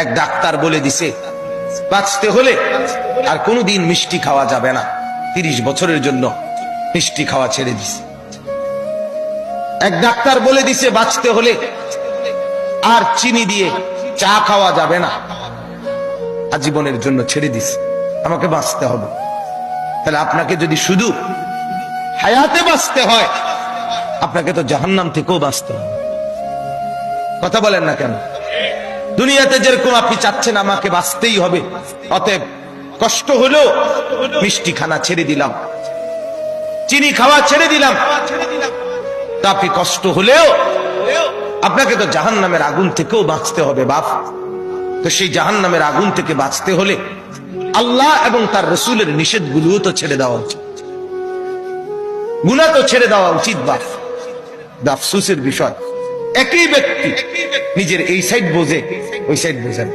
এক ডাক্তার বলে দিছে বাঁচতে হলে আর কোনোদিন মিষ্টি খাওয়া যাবে না, 30 বছরের জন্য মিষ্টি খাওয়া ছেড়ে দিছে। এক ডাক্তার বলে দিছে বাঁচতে হলে আর চিনি দিয়ে চা খাওয়া যাবে না, আজীবনের জন্য ছেড়ে দিছে। আমাকে বাঁচতে হবে। তাহলে আপনাকে যদি শুধু হায়াতে বাঁচতে হয়, আপনাকে তো জাহান্নাম থেকেও বাঁচতে হবে। কথা বলেন না কেন? দুনিয়াতে যেরকম আপনি চাচ্ছেন আমাকে বাঁচতেই হবে, অতএব কষ্ট হলেও মিষ্টি খানা ছেড়ে দিলাম, চিনি খাওয়া ছেড়ে দিলাম, তা আপনি কষ্ট হলেও আপনাকে তো জাহান্নামের আগুন থেকেও বাঁচতে হবে বাপ। তো সেই জাহান্নামের আগুন থেকে বাঁচতে হলে আল্লাহ এবং তার রসুলের নিষেধগুলোও তো ছেড়ে দেওয়া উচিত, গুনাহ তো ছেড়ে দেওয়া উচিত বাপ। আফসোসের বিষয়, একই ব্যক্তি নিজের এই সাইড বোঝে, ওই সাইড বোঝে না।